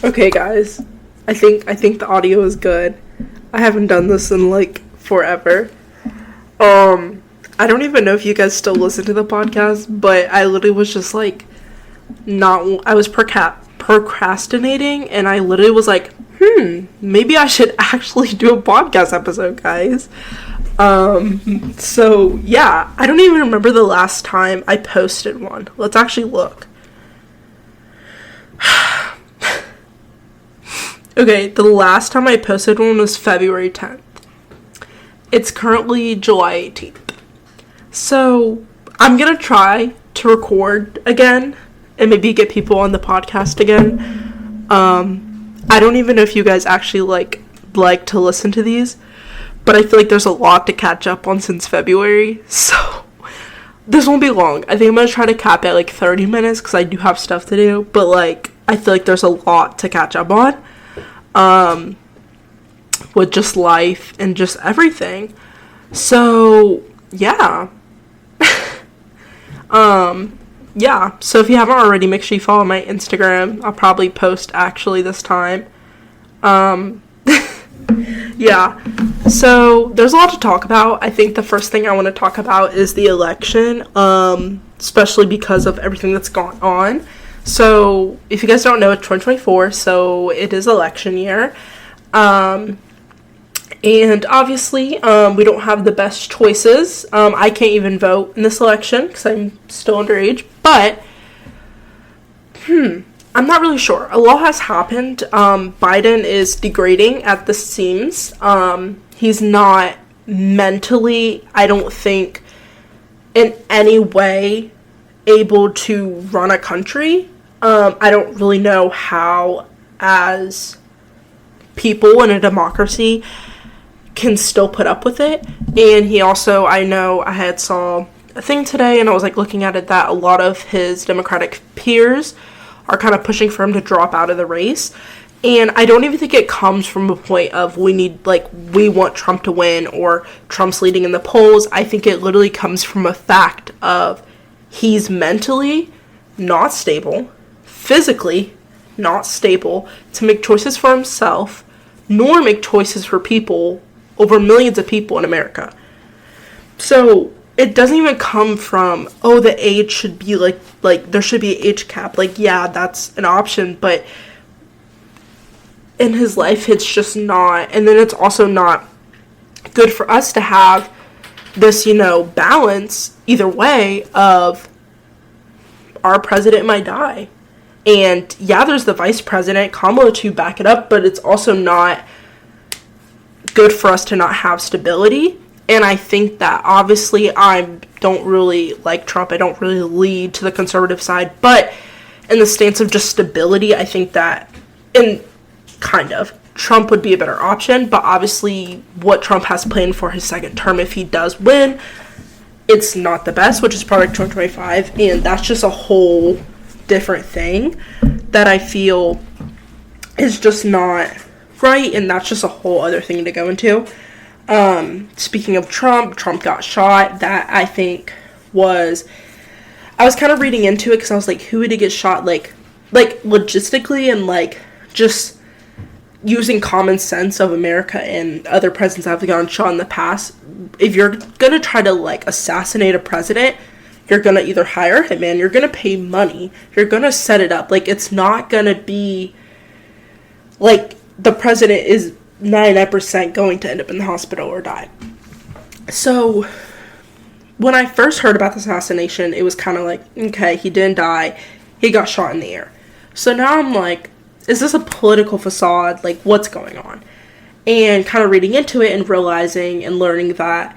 Okay, guys. I think the audio is good. I haven't done this in like forever. I don't even know if you guys still listen to the podcast, but I literally was just like not I was procrastinating, and I literally was like, maybe I should actually do a podcast episode, guys. So yeah, I don't even remember the last time I posted one. Let's actually look. Okay, the last time I posted one was February 10th. It's currently July 18th. So, I'm gonna try to record again and maybe get people on the podcast again. I don't even know if you guys actually like to listen to these, but I feel like there's a lot to catch up on since February. So, this won't be long. I think I'm gonna try to cap it at like 30 minutes because I do have stuff to do, but like I feel like there's a lot to catch up on. With just life and just everything. So, yeah. Yeah. So if you haven't already, make sure you follow my Instagram. I'll probably post actually this time. Yeah. So, there's a lot to talk about. I think the first thing I want to talk about is the election, especially because of everything that's gone on. So, if you guys don't know, it's 2024, so it is election year. And obviously, we don't have the best choices. I can't even vote in this election because I'm still underage, but, I'm not really sure. A lot has happened. Biden is degrading at the seams. He's not mentally, I don't think, in any way able to run a country. I don't really know how, as people in a democracy, can still put up with it. And he also, I know I had saw a thing today and I was like looking at it that a lot of his Democratic peers are kind of pushing for him to drop out of the race. And I don't even think it comes from a point of we want Trump to win or Trump's leading in the polls. I think it literally comes from a fact of he's mentally not stable, physically not stable to make choices for himself, nor make choices for people, over millions of people in America. So it doesn't even come from, the age should be like there should be an age cap. Like, yeah, that's an option, but in his life it's just not. And then it's also not good for us to have this, balance either way of our president might die. And yeah, there's the vice president, Kamala, to back it up, but it's also not good for us to not have stability. And I think that obviously I don't really like Trump. I don't really lead to the conservative side, but in the stance of just stability, I think that Trump would be a better option. But obviously what Trump has planned for his second term, if he does win, it's not the best, which is Project 2025, and that's just a whole different thing that I feel is just not right, and that's just a whole other thing to go into. Speaking of Trump got shot. That I think I was kind of reading into it because I was like, who would he get shot, like logistically, and like just using common sense of America and other presidents that have gotten shot in the past. If you're gonna try to like assassinate a president, you're gonna either hire a hitman, you're gonna pay money, you're gonna set it up. Like, it's not gonna be like the president is 99% going to end up in the hospital or die. So when I first heard about the assassination, it was kind of like, okay, he didn't die, he got shot in the air. So now I'm like, is this a political facade? Like, what's going on? And kind of reading into it and realizing and learning that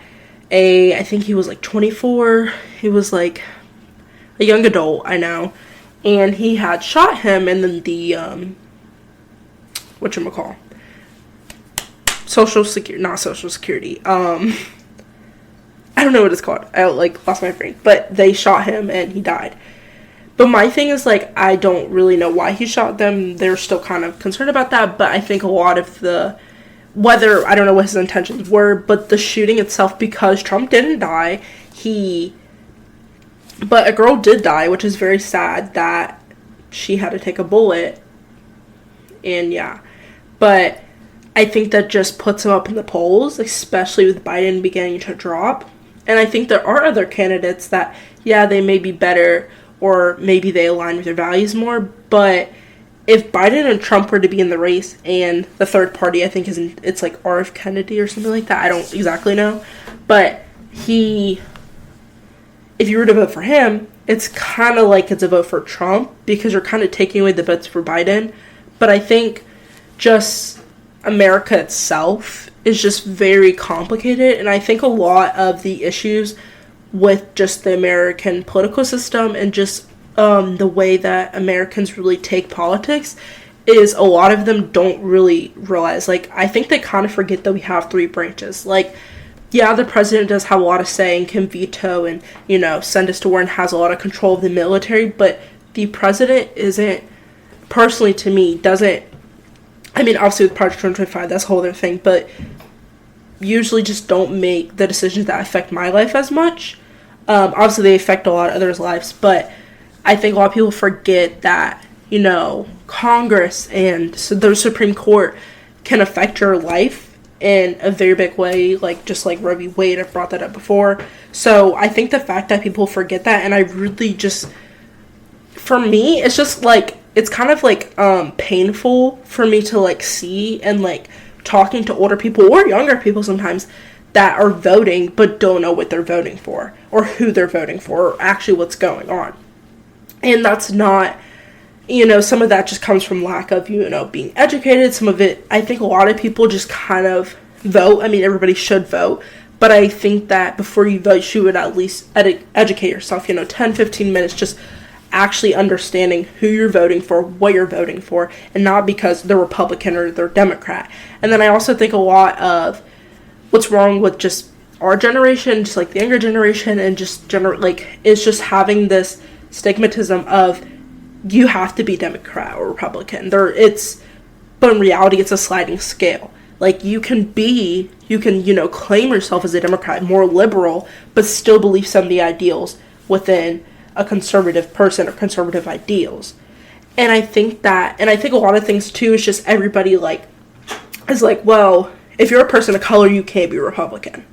I think he was like 24, he was like a young adult, I know, and he had shot him, and then the whatchamacall, not social security, I don't know what it's called, I lost my brain, but they shot him and he died. But my thing is, like, I don't really know why he shot them. They're still kind of concerned about that, but I think a lot of I don't know what his intentions were, but the shooting itself, because Trump didn't die, but a girl did die, which is very sad that she had to take a bullet and yeah. But I think that just puts him up in the polls, especially with Biden beginning to drop. And I think there are other candidates that, yeah, they may be better, or maybe they align with their values more, but if Biden and Trump were to be in the race, and the third party, I think, it's like R.F. Kennedy or something like that, I don't exactly know, but if you were to vote for him, it's kind of like it's a vote for Trump, because you're kind of taking away the votes for Biden. But I think just America itself is just very complicated, and I think a lot of the issues with just the American political system and just the way that Americans really take politics is a lot of them don't really realize. Like, I think they kind of forget that we have three branches. Like, yeah, the president does have a lot of say and can veto and, you know, send us to war and has a lot of control of the military, but the president isn't, personally to me, doesn't, I mean, obviously with Project 2025, that's a whole other thing, but usually just don't make the decisions that affect my life as much. Obviously they affect a lot of others' lives, but I think a lot of people forget that, you know, Congress and the Supreme Court can affect your life in a very big way, like just like Roe v. Wade. I've brought that up before. So I think the fact that people forget that, and I really just, for me, it's just like, it's kind of like painful for me to like see, and like talking to older people or younger people sometimes that are voting but don't know what they're voting for or who they're voting for or actually what's going on. And that's not, you know, some of that just comes from lack of, you know, being educated. Some of it, I think a lot of people just kind of vote. I mean, everybody should vote, but I think that before you vote, you would at least educate yourself, you know, 10, 15 minutes, just actually understanding who you're voting for, what you're voting for, and not because they're Republican or they're Democrat. And then I also think a lot of what's wrong with just our generation, just like the younger generation, and just is just having this stigmatism of you have to be Democrat or Republican. But in reality, it's a sliding scale. Like, you can, you know, claim yourself as a Democrat, more liberal, but still believe some of the ideals within a conservative person or conservative ideals. And I think a lot of things too is just everybody is like, well, if you're a person of color, you can't be Republican.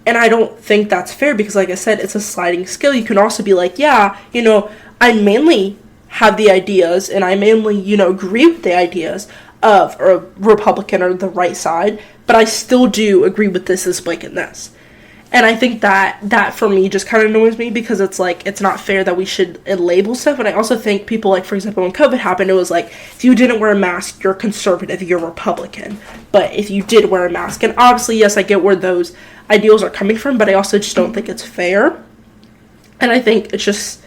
And I don't think that's fair, because like I said, it's a sliding scale. You can also be like, yeah, you know, I mainly have the ideas and I mainly, you know, agree with the ideas of a Republican or the right side, but I still do agree with this, blank, and this. And I think that for me just kind of annoys me, because it's like, it's not fair that we should label stuff. And I also think people, like, for example, when COVID happened, it was like, if you didn't wear a mask, you're conservative, you're Republican. But if you did wear a mask, and obviously, yes, I get where those ideals are coming from, but I also just don't think it's fair. And I think it's just,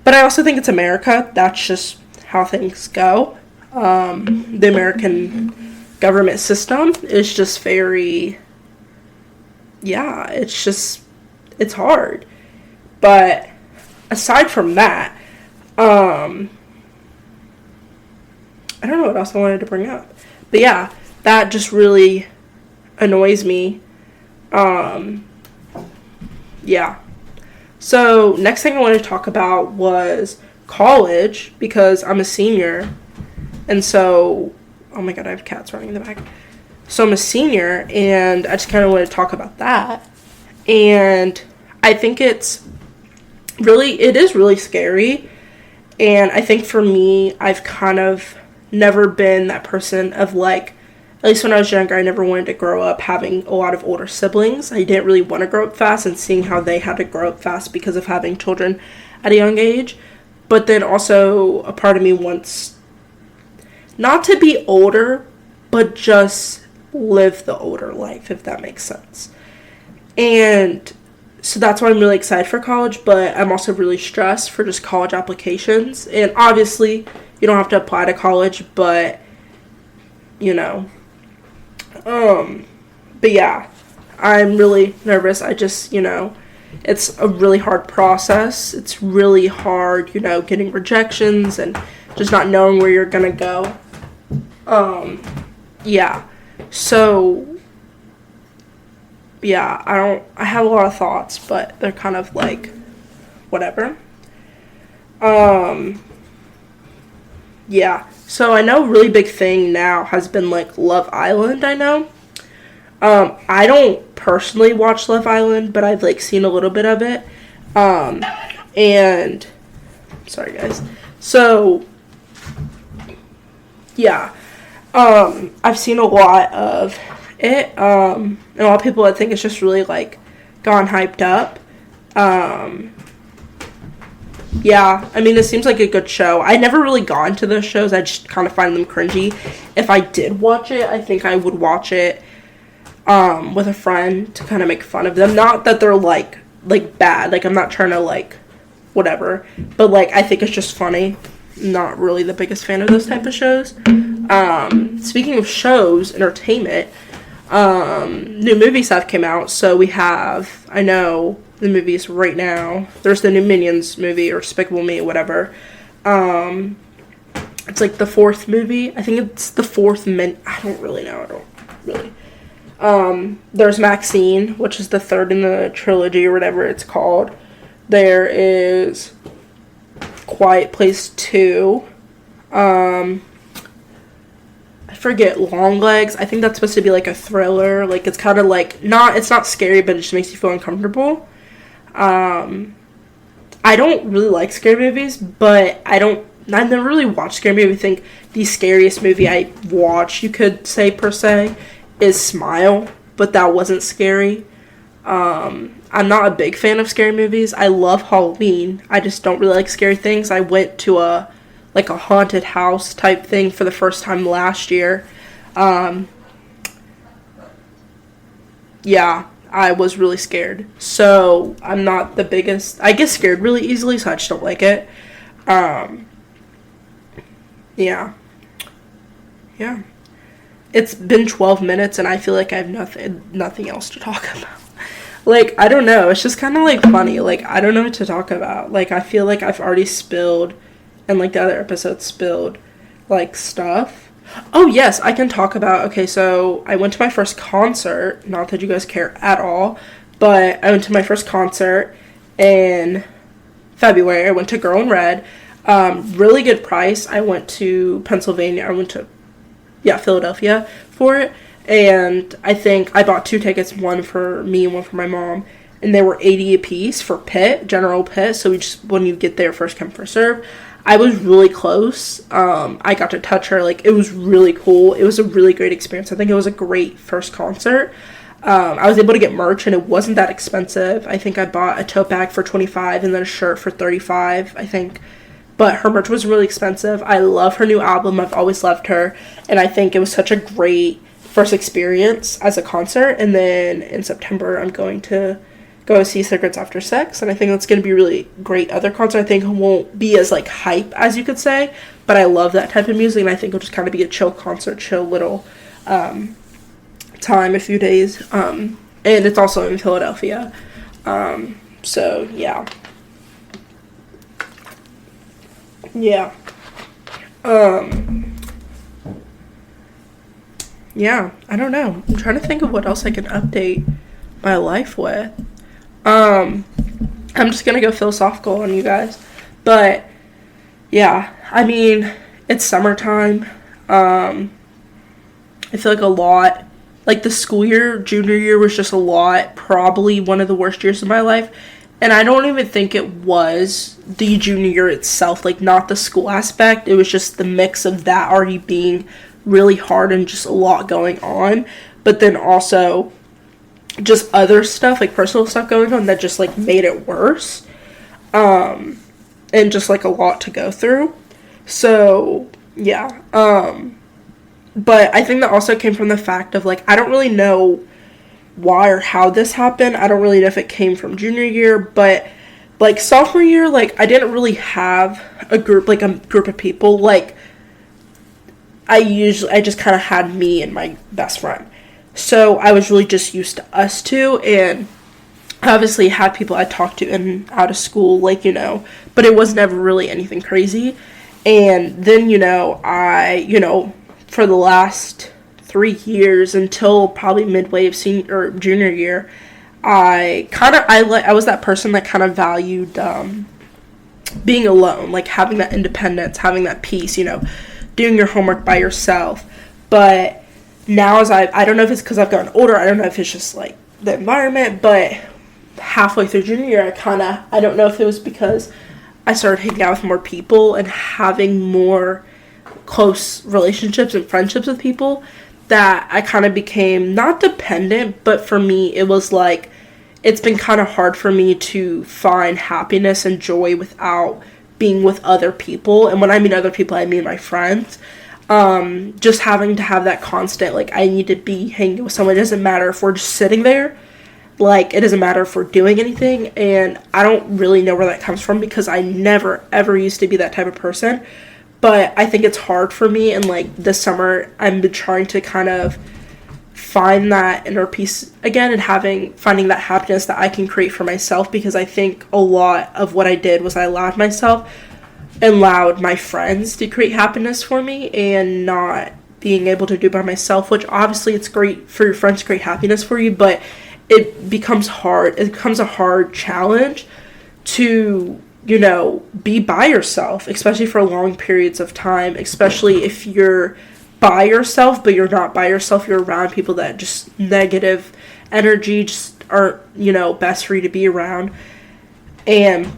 but I also think it's America. That's just how things go. The American government system is just very, yeah, it's hard. But aside from that, I don't know what else I wanted to bring up. But yeah, that just really annoys me. Yeah. So next thing I wanted to talk about was college, because I'm a senior. And so, oh my god, I have cats running in the back. So I'm a senior, and I just kind of want to talk about that. And I think it is really scary. And I think for me, I've kind of never been that person of like, at least when I was younger, I never wanted to grow up having a lot of older siblings. I didn't really want to grow up fast, and seeing how they had to grow up fast because of having children at a young age. But then also a part of me wants not to be older, but just live the older life, if that makes sense. And so that's why I'm really excited for college, but I'm also really stressed for just college applications. And obviously, you don't have to apply to college, but, you know. But yeah, I'm really nervous. I just, you know, it's a really hard process. It's really hard, you know, getting rejections and just not knowing where you're gonna go. Yeah. So, yeah, I have a lot of thoughts, but they're kind of like, whatever. Yeah. So I know a really big thing now has been like Love Island, I know. I don't personally watch Love Island, but I've like seen a little bit of it. And sorry guys. So yeah. I've seen a lot of it. And a lot of people I think it's just really like gone hyped up. Yeah, I mean, it seems like a good show. I never really gone to those shows. I just kind of find them cringy. If I did watch it, I think I would watch it with a friend to kind of make fun of them. Not that they're like bad. Like, I'm not trying to like whatever, but like I think it's just funny. Not really the biggest fan of those type of shows. Speaking of shows, entertainment, new movies have came out. So we have, I know the movies right now. There's the new Minions movie or Despicable Me, whatever. It's like the fourth movie. I think it's the fourth I don't really know. I don't really. There's Maxine, which is the third in the trilogy or whatever it's called. There is Quiet Place 2. I forget, Longlegs. I think that's supposed to be like a thriller. Like, it's kind of like, it's not scary, but it just makes you feel uncomfortable. I don't really like scary movies, but I've never really watched scary movie. I think the scariest movie I watched, you could say per se, is Smile, but that wasn't scary. I'm not a big fan of scary movies. I love Halloween. I just don't really like scary things. I went to a haunted house type thing for the first time last year. Yeah, I was really scared. So, I'm not the biggest. I get scared really easily, so I just don't like it. Yeah. Yeah. It's been 12 minutes, and I feel like I have nothing else to talk about. Like, I don't know. It's just kind of, like, funny. Like, I don't know what to talk about. Like, I feel like I've already spilled, and, like, the other episode spilled, like, stuff. Oh, yes, I can talk about, okay, so I went to my first concert. Not that you guys care at all, but I went to my first concert in February. I went to Girl in Red. Really good price. I went to Pennsylvania. I went to, Philadelphia for it. And I think I bought 2 tickets, one for me and one for my mom. And they were $80 a piece for general pit. So when you get there, first come, first serve. I was really close. I got to touch her. Like, it was really cool. It was a really great experience. I think it was a great first concert. I was able to get merch, and it wasn't that expensive. I think I bought a tote bag for $25 and then a shirt for $35, I think. But her merch was really expensive. I love her new album. I've always loved her. And I think it was such a great first experience as a concert. And then in September, I'm going to go see Cigarettes After Sex. And I think that's going to be a really great other concert. I think it won't be as, like, hype, as you could say. But I love that type of music. And I think it'll just kind of be a chill concert, chill little time, a few days. And it's also in Philadelphia. So, yeah. Yeah. Yeah, I don't know. I'm trying to think of what else I can update my life with. I'm just gonna go philosophical on you guys. But, yeah, I mean, it's summertime. I feel like a lot, like the school year, junior year was just a lot, probably one of the worst years of my life. And I don't even think it was the junior year itself, like not the school aspect. It was just the mix of that already being really hard and just a lot going on. But then also just other stuff, like personal stuff going on that just like made it worse. And just like a lot to go through. So, yeah. But I think that also came from the fact of like, I don't really know why or how this happened. I don't really know if it came from junior year, but like sophomore year, like I didn't really have a group of people. Like I just kind of had me and my best friend. So I was really just used to us two, and obviously had people I talked to in out of school, like, but it was never really anything crazy. And then, for the last 3 years until probably midway of senior or junior year, I was that person that kind of valued being alone, like having that independence, having that peace, doing your homework by yourself. But now as I don't know if it's because I've gotten older, I don't know if it's just like the environment, but halfway through junior year, I don't know if it was because I started hanging out with more people and having more close relationships and friendships with people, that I kind of became not dependent, but for me, it was like, it's been kind of hard for me to find happiness and joy without being with other people. And when I mean other people, I mean my friends. Just having to have that constant, like, I need to be hanging with someone. It doesn't matter if we're just sitting there. Like, it doesn't matter if we're doing anything. And I don't really know where that comes from, because I never, ever used to be that type of person. But I think it's hard for me, and like this summer I've been trying to kind of find that inner peace again, and finding that happiness that I can create for myself, because I think a lot of what I did was I allowed my friends to create happiness for me, and not being able to do it by myself, which obviously it's great for your friends to create happiness for you, but it becomes hard. It becomes a hard challenge to be by yourself, especially for long periods of time, especially if you're by yourself, but you're not by yourself, you're around people that just negative energy, just aren't, best for you to be around. And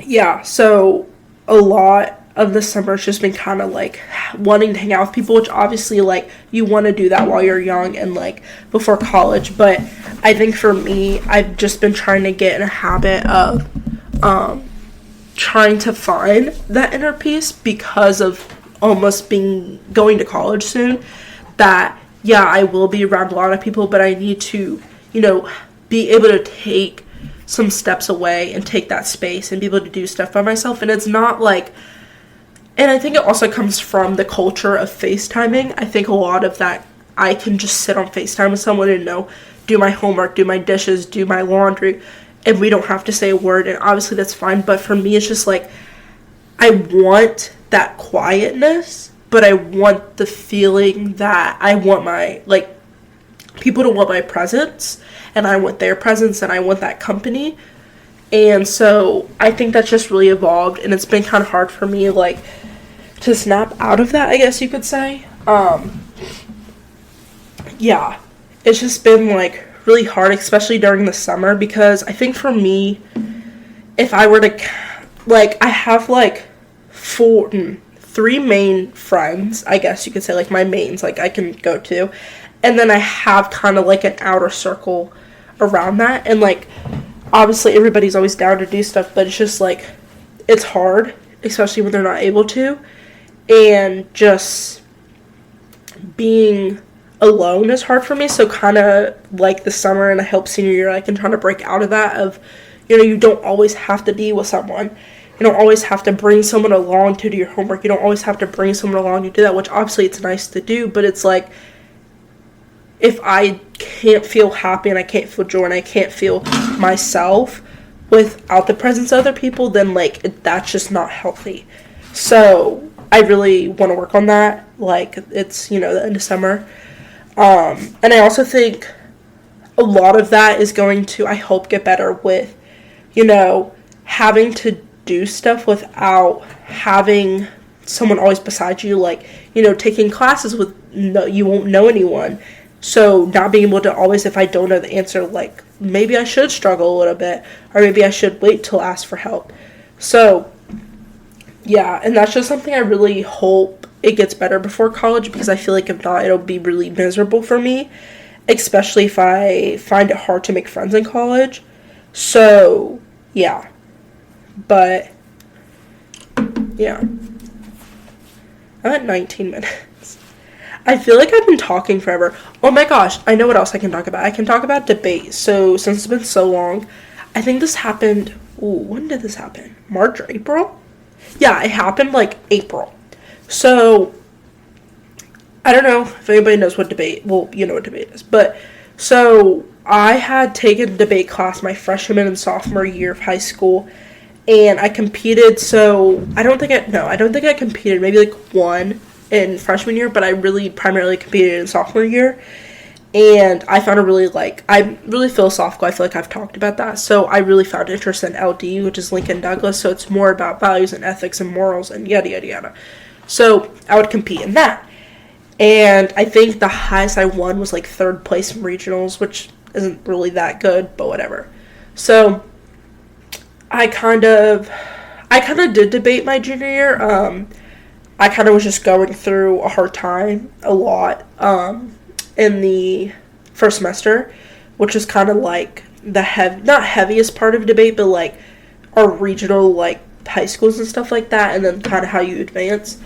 yeah, so a lot of the summer has just been kind of like wanting to hang out with people, which obviously, like, you want to do that while you're young and like before college, but I think for me, I've just been trying to get in a habit of trying to find that inner peace, because of almost going to college soon, that yeah, I will be around a lot of people, but I need to be able to take some steps away and take that space and be able to do stuff by myself. And it's not like, and I think it also comes from the culture of FaceTiming. I think a lot of that, I can just sit on FaceTime with someone and do my homework, do my dishes, do my laundry, and we don't have to say a word, and obviously that's fine. But for me, it's just like, I want that quietness, but I want the feeling that I want my, like, people to want my presence, and I want their presence, and I want that company. And so I think that's just really evolved, and it's been kind of hard for me, like, to snap out of that, I guess you could say. Yeah, it's just been, like, really hard, especially during the summer, because I think for me, if I were to, like, I have like three main friends, I guess you could say, like my mains, like I can go to, and then I have kind of like an outer circle around that, and like obviously everybody's always down to do stuff, but it's just like, it's hard, especially when they're not able to, and just being alone is hard for me. So kind of like the summer, and I hope senior year I can try to break out of that of, you don't always have to be with someone. You don't always have to bring someone along to do your homework. You don't always have to bring someone along to do that, which obviously it's nice to do, but it's like, if I can't feel happy and I can't feel joy and I can't feel myself without the presence of other people, then like that's just not healthy. So I really want to work on that. Like, it's, the end of summer. And I also think a lot of that is going to, I hope, get better with, having to do stuff without having someone always beside you, like, taking classes with, you won't know anyone. So not being able to always, if I don't know the answer, like, maybe I should struggle a little bit, or maybe I should wait till ask for help. So, yeah, and that's just something I really hope it gets better before college, because I feel like if not, it'll be really miserable for me, especially if I find it hard to make friends in college. So, yeah. But, yeah. I'm at 19 minutes. I feel like I've been talking forever. Oh my gosh, I know what else I can talk about. I can talk about debate. So, since it's been so long, I think this happened, when did this happen? March or April? Yeah, it happened like April. So, I don't know if anybody knows what debate, well, you know what debate is, but, so, I had taken debate class my freshman and sophomore year of high school, and I competed, so, I don't think I competed, maybe like one in freshman year, but I really primarily competed in sophomore year, And I found I'm really philosophical. I feel like I've talked about that. So I really found interest in LD, which is Lincoln Douglas. So it's more about values and ethics and morals and yada, yada, yada. So I would compete in that. And I think the highest I won was like 3rd place in regionals, which isn't really that good, but whatever. So I kind of did debate my junior year. I kind of was just going through a hard time a lot in the first semester, which is kind of like the not heaviest part of debate, but like our regional like high schools and stuff like that, and then kind of how you advance.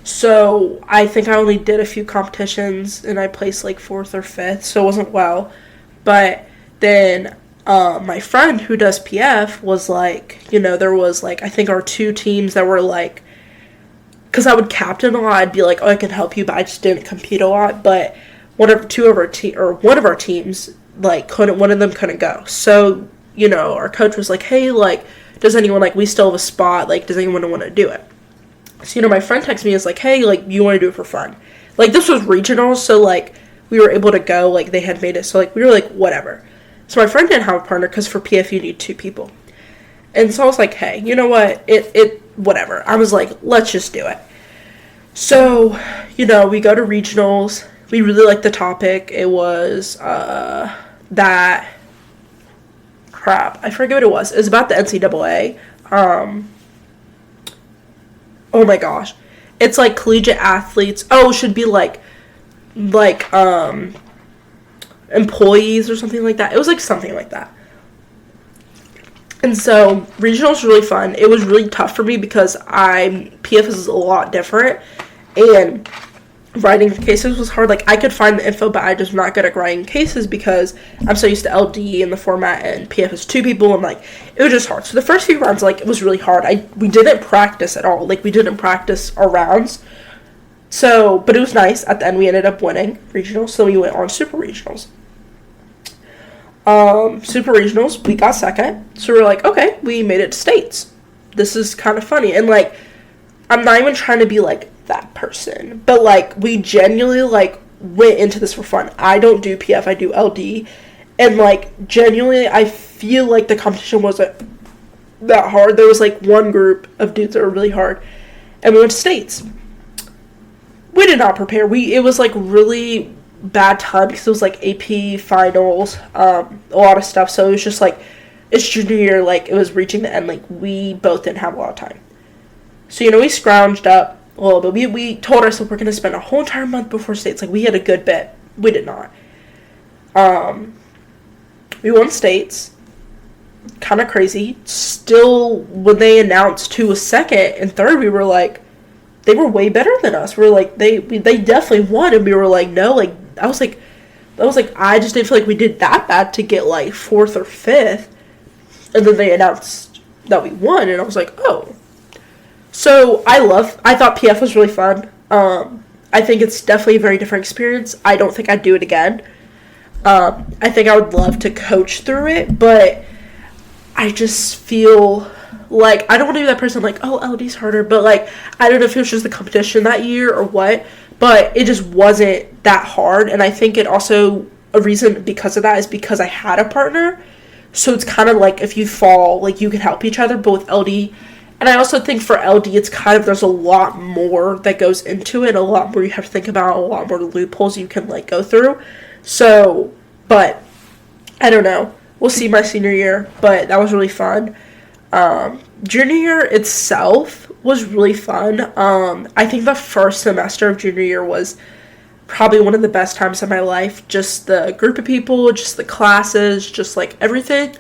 So I think I only did a few competitions and I placed like 4th or 5th, so it wasn't well. But then my friend who does PF was like, there was like, I think our 2 teams that were like, because I would captain a lot, I'd be like, oh, I can help you, but I just didn't compete a lot. But one of our teams, like, one of them couldn't go. So, our coach was like, hey, like, does anyone, like, we still have a spot, like, does anyone want to do it? So, my friend texted me, and was like, hey, like, you want to do it for fun? Like, this was regional, so, like, we were able to go, like, they had made it, so, like, we were like, whatever. So my friend didn't have a partner, because for PF you need 2 people. And so I was like, hey, you know what, whatever. I was like, let's just do it. So, we go to regionals. We really liked the topic. It was, that, crap, I forget what it was. It was about the NCAA. Oh my gosh. It's like collegiate athletes. Oh, it should be like, employees or something like that. It was like something like that. And so regionals was really fun. It was really tough for me because PF is a lot different, and writing cases was hard. Like, I could find the info, but I just not good at writing cases because I'm so used to LD and the format, and PF is 2 people, and like it was just hard. So the first few rounds, like, it was really hard. We didn't practice at all. Like, we didn't practice our rounds. So, but it was nice. At the end, we ended up winning regionals, so we went on super regionals. Super regionals, we got 2nd. So we were like, okay, we made it to states. This is kind of funny. And like, I'm not even trying to be like that person, but like, we genuinely like went into this for fun. I don't do PF, I do LD. And like, genuinely, I feel like the competition wasn't that hard. There was like one group of dudes that were really hard, and we went to states. We did not prepare. It was like really bad time because it was like AP finals, a lot of stuff. So it was just like, it's junior year, like it was reaching the end. Like, we both didn't have a lot of time. So, we scrounged up a little bit. We told ourselves we're going to spend a whole entire month before states. Like, we had a good bit. We did not. We won states. Kind of crazy. Still, when they announced who was 2nd and 3rd, we were like, they were way better than us. We were like, they definitely won, and we were like, no, like, I was like, I just didn't feel like we did that bad to get like 4th or 5th, and then they announced that we won, and I was like, oh. So I thought PF was really fun. I think it's definitely a very different experience. I don't think I'd do it again. I think I would love to coach through it, but I just feel like I don't want to be that person like, oh, LD's harder, but like, I don't know if it was just the competition that year or what, but it just wasn't that hard. And I think it also, a reason because of that is because I had a partner, so it's kind of like if you fall, like, you can help each other, but with LD, and I also think for LD, it's kind of, there's a lot more that goes into it, a lot more you have to think about, a lot more loopholes you can like go through. So, but I don't know, we'll see my senior year, but that was really fun. Junior year itself was really fun. I think the first semester of junior year was probably one of the best times of my life. Just the group of people, just the classes, just like everything.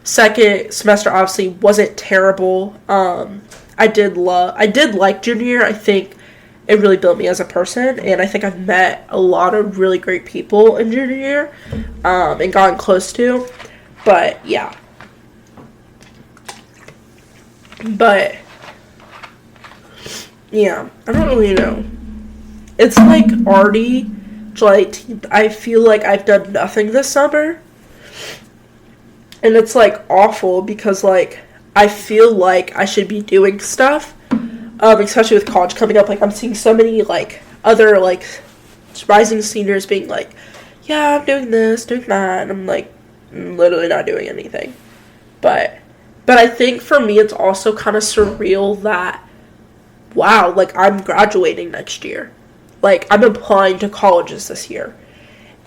Second semester obviously wasn't terrible. I did like junior year. I think it really built me as a person, and I think I've met a lot of really great people in junior year, and gotten close to. But yeah. But yeah, I don't really know. It's like already July 18th. I feel like I've done nothing this summer. And it's like awful because like I feel like I should be doing stuff. Especially with college coming up. Like, I'm seeing so many like other like rising seniors being like, yeah, I'm doing this, doing that. And I'm like, literally not doing anything. But I think for me, it's also kind of surreal that, wow, like, I'm graduating next year. Like, I'm applying to colleges this year.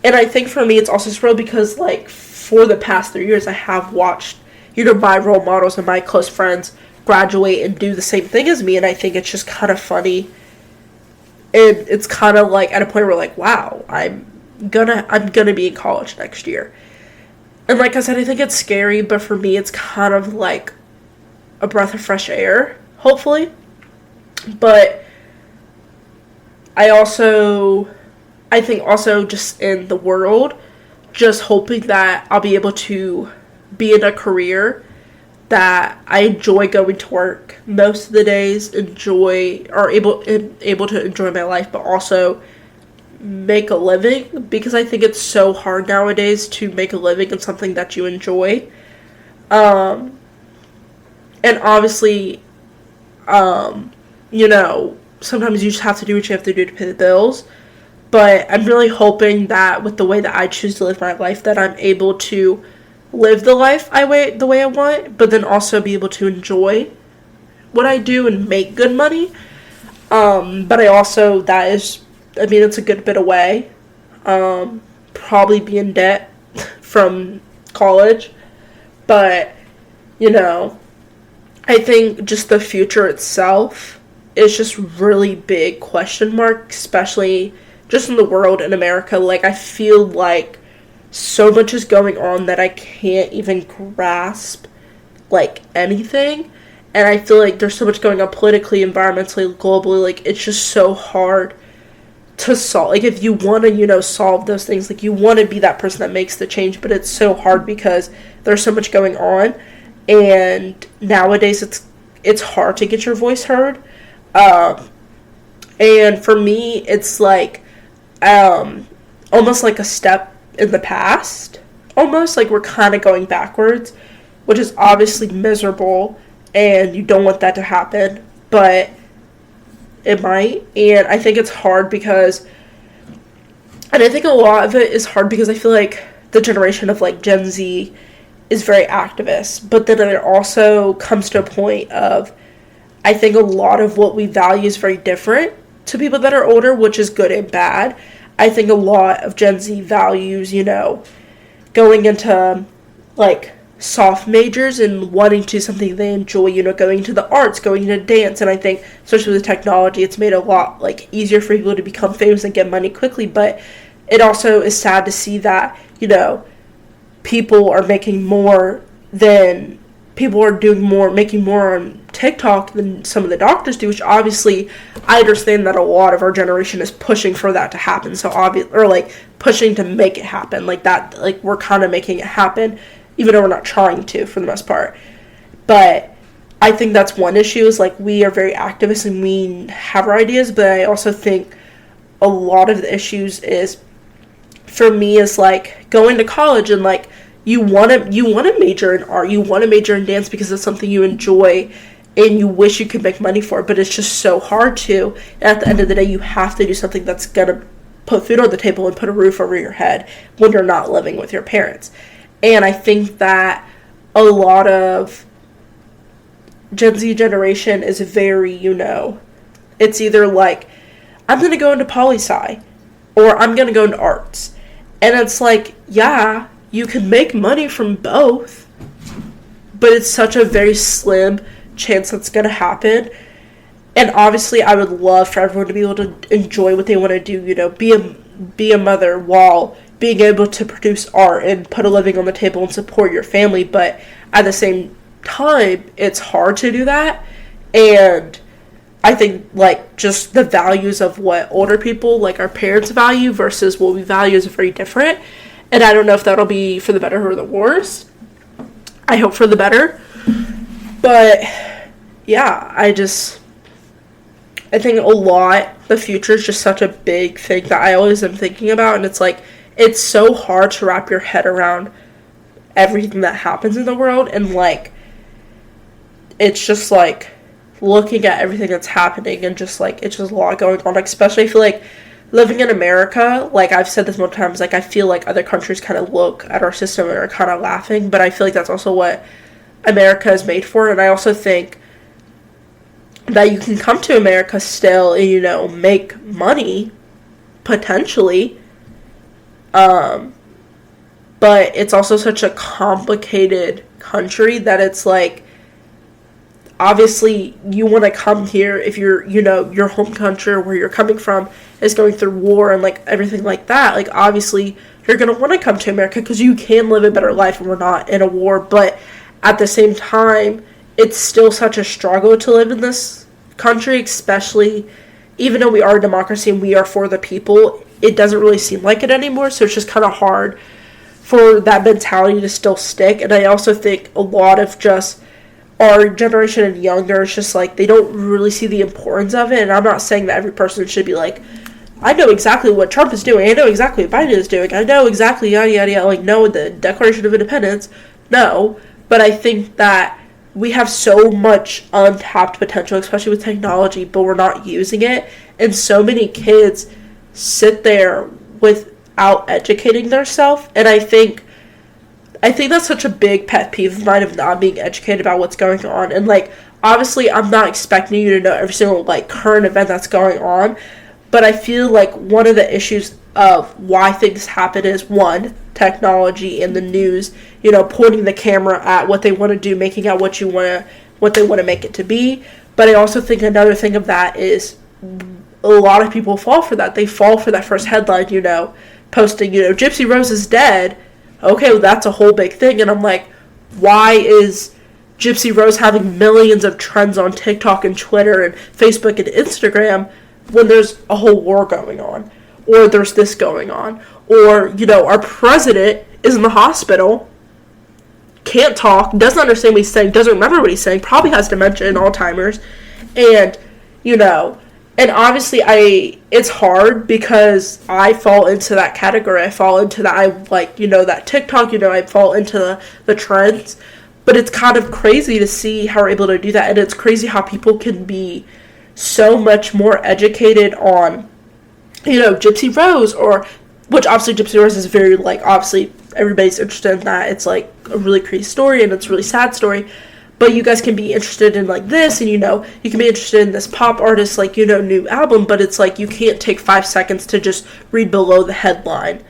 And I think for me, it's also surreal because, like, for the past 3 years, I have watched, my role models and my close friends graduate and do the same thing as me. And I think it's just kind of funny. And it's kind of like at a point where, like, wow, I'm gonna be in college next year. And like I said, I think it's scary, but for me, it's kind of like a breath of fresh air, hopefully. But I think also just in the world, just hoping that I'll be able to be in a career that I enjoy going to work most of the days, able to enjoy my life, but also make a living, because I think it's so hard nowadays to make a living in something that you enjoy. And obviously, sometimes you just have to do what you have to do to pay the bills. But I'm really hoping that with the way that I choose to live my life, that I'm able to live the life the way I want, but then also be able to enjoy what I do and make good money. But it's a good bit away. Probably be in debt from college. But, I think just the future itself is just really big question mark, especially just in the world in America. Like, I feel like so much is going on that I can't even grasp, like, anything. And I feel like there's so much going on politically, environmentally, globally. Like, it's just so hard to solve. Like, if you want to, solve those things, like, you want to be that person that makes the change, but it's so hard because there's so much going on. And nowadays it's hard to get your voice heard. And for me, it's like, almost like a step in the past. Almost like we're kind of going backwards, which is obviously miserable, and you don't want that to happen, but it might. And I think it's hard and I think a lot of it is hard because I feel like the generation of, like, Gen Z is very activist, but then it also comes to a point of, I think a lot of what we value is very different to people that are older, which is good and bad. I think a lot of Gen Z values, going into, like, soft majors and wanting to do something they enjoy, going to the arts, going to dance. And I think, especially with technology, it's made it a lot, like, easier for people to become famous and get money quickly. But it also is sad to see that, people are making more making more on TikTok than some of the doctors do, which obviously I understand that a lot of our generation is pushing for that to happen. So pushing to make it happen, like that, like, we're kind of making it happen, even though we're not trying to, for the most part. But I think that's one issue, is, like, we are very activist and we have our ideas, but I also think a lot of the issues is, for me, is, like, going to college and, like, you want to major in art, you want to major in dance because it's something you enjoy and you wish you could make money for, but it's just so hard to. And at the end of the day, you have to do something that's gonna put food on the table and put a roof over your head when you're not living with your parents. And I think that a lot of Gen Z generation is very, it's either like, I'm going to go into poli-sci, or I'm going to go into arts. And it's like, yeah, you can make money from both, but it's such a very slim chance that's going to happen. And obviously, I would love for everyone to be able to enjoy what they want to do, be a mother while being able to produce art and put a living on the table and support your family. But at the same time, it's hard to do that. And I think, like, just the values of what older people, like our parents, value versus what we value is very different. And I don't know if that'll be for the better or the worse. I hope for the better. But yeah, I think the future is just such a big thing that I always am thinking about. And it's like, it's so hard to wrap your head around everything that happens in the world. And, like, it's just, like, looking at everything that's happening and just, like, it's just a lot going on. Like, especially I feel like living in America, like I've said this multiple times, like I feel like other countries kind of look at our system and are kind of laughing, but I feel like that's also what America is made for. And I also think that you can come to America still and, you know, make money, potentially, but it's also such a complicated country that it's like, obviously you want to come here if you're, you know, your home country where you're coming from is going through war and like everything like that. Like obviously you're going to want to come to America because you can live a better life and we're not in a war. But at the same time, it's still such a struggle to live in this country, especially even though we are a democracy and we are for the people, it doesn't really seem like it anymore. So it's just kind of hard for that mentality to still stick. And I also think a lot of just our generation and younger, it's just like they don't really see the importance of it. And I'm not saying that every person should be like, I know exactly what Trump is doing, I know exactly what Biden is doing, I know exactly yada yada yada, like no, the Declaration of Independence, no. But I think that we have so much untapped potential, especially with technology, but we're not using it. And so many kids sit there without educating themselves. And I think that's such a big pet peeve of mine, of not being educated about what's going on. And, like, obviously I'm not expecting you to know every single, like, current event that's going on. But I feel like one of the issues of why things happen is, one, technology and the news, you know, pointing the camera at what they want to do, making out what they want to make it to be. But I also think another thing of that is a lot of people fall for that. They fall for that first headline, you know, posting, you know, Gypsy Rose is dead. Okay, well, that's a whole big thing. And I'm like, why is Gypsy Rose having millions of trends on TikTok and Twitter and Facebook and Instagram when there's a whole war going on? Or there's this going on? Or, you know, our president is in the hospital, can't talk, doesn't understand what he's saying, doesn't remember what he's saying, probably has dementia and Alzheimer's. And, you know, and obviously it's hard because I fall into that category. I fall into that, I like, you know, that TikTok, you know, I fall into the trends. But it's kind of crazy to see how we're able to do that. And it's crazy how people can be so much more educated on, you know, Gypsy Rose, or, which obviously Gypsy Rose is very, like, obviously everybody's interested in that. It's like a really crazy story and it's a really sad story. But you guys can be interested in, like, this, and, you know, you can be interested in this pop artist, like, you know, new album, but it's like you can't take 5 seconds to just read below the headline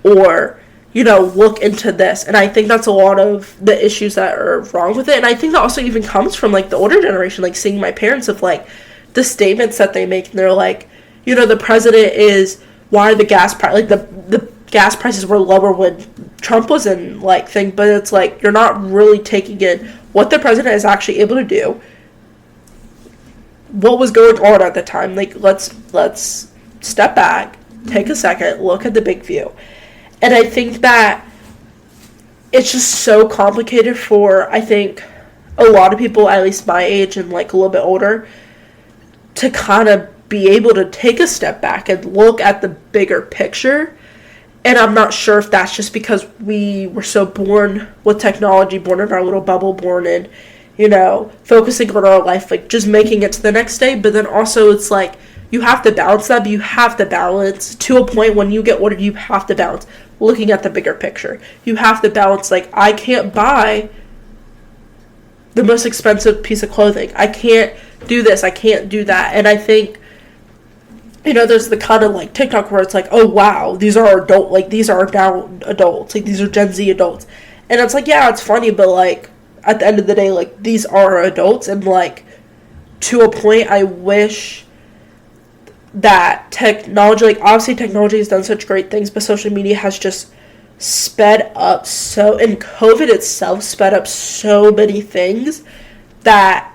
or, you know, look into this. And I think that's a lot of the issues that are wrong with it. And I think that also even comes from, like, the older generation, like, seeing my parents of, like, the statements that they make, and they're like, you know, the president is, why the gas price, like, the gas prices were lower when Trump was in, like, thing, but it's like, you're not really taking in what the president is actually able to do, what was going on at the time. Like, let's step back, take a second, look at the big view. And I think that it's just so complicated for, I think, a lot of people, at least my age and, like, a little bit older, to kind of be able to take a step back and look at the bigger picture. And I'm not sure if that's just because we were so born with technology, born in our little bubble, born in, you know, focusing on our life, like, just making it to the next day. But then also it's like, you have to balance that, but you have to balance to a point when you get older, you have to balance looking at the bigger picture. You have to balance, like, I can't buy the most expensive piece of clothing. I can't do this. I can't do that. And I think, you know, there's the kind of, like, TikTok where it's like, oh, wow, these are these are now adults. Like, these are Gen Z adults. And it's like, yeah, it's funny, but, like, at the end of the day, like, these are adults. And, like, to a point, I wish that technology, like, obviously technology has done such great things, but social media has just sped up and COVID itself sped up so many things that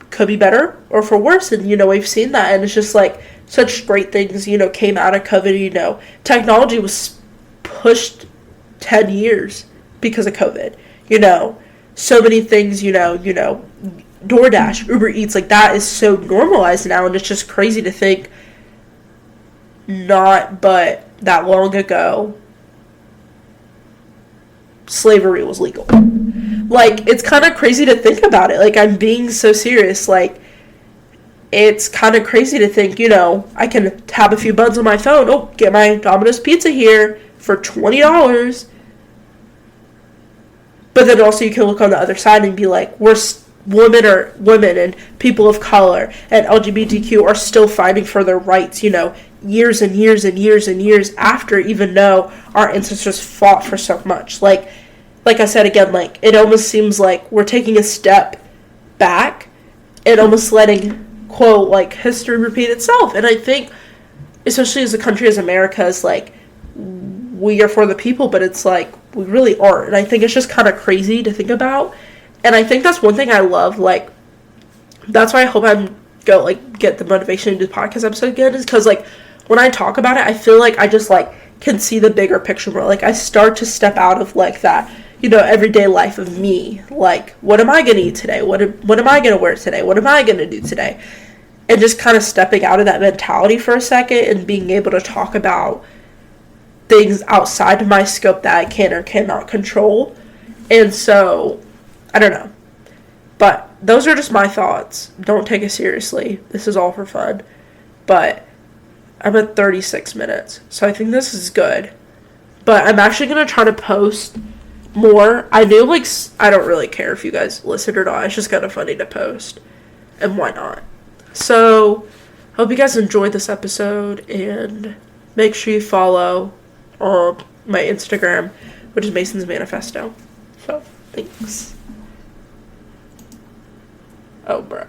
could be better or for worse. And, you know, we've seen that. And it's just, like, such great things, you know, came out of COVID. You know, technology was pushed 10 years because of COVID. You know, so many things, you know, DoorDash, Uber Eats, like, that is so normalized now. And it's just crazy to think not but that long ago slavery was legal. Like, it's kind of crazy to think about it. Like, I'm being so serious. Like, it's kind of crazy to think, you know, I can tap a few buttons on my phone. Oh, get my Domino's pizza here for $20. But then also you can look on the other side and be like, women and people of color and LGBTQ are still fighting for their rights, you know, years and years and years and years after, even though our ancestors fought for so much. Like I said again, like, it almost seems like we're taking a step back and almost letting, quote, like, history repeat itself. And I think, especially as a country as America, is like, we are for the people, but it's like, we really aren't. And I think it's just kind of crazy to think about. And I think that's one thing I love, like, that's why I hope get the motivation to do the podcast episode again, is because, like, when I talk about it, I feel like I just, like, can see the bigger picture more. Like, I start to step out of, like, that, you know, everyday life of me. Like, what am I going to eat today? What am I going to wear today? What am I going to do today? And just kind of stepping out of that mentality for a second and being able to talk about things outside of my scope that I can or cannot control. And so, I don't know. But those are just my thoughts. Don't take it seriously. This is all for fun. But I'm at 36 minutes. So I think this is good. But I'm actually going to try to post more. I knew, like, I don't really care if you guys listen or not. It's just kind of funny to post. And why not? So, hope you guys enjoyed this episode. And make sure you follow my Instagram, which is Mason's Manifesto. So, thanks. Oh, bruh.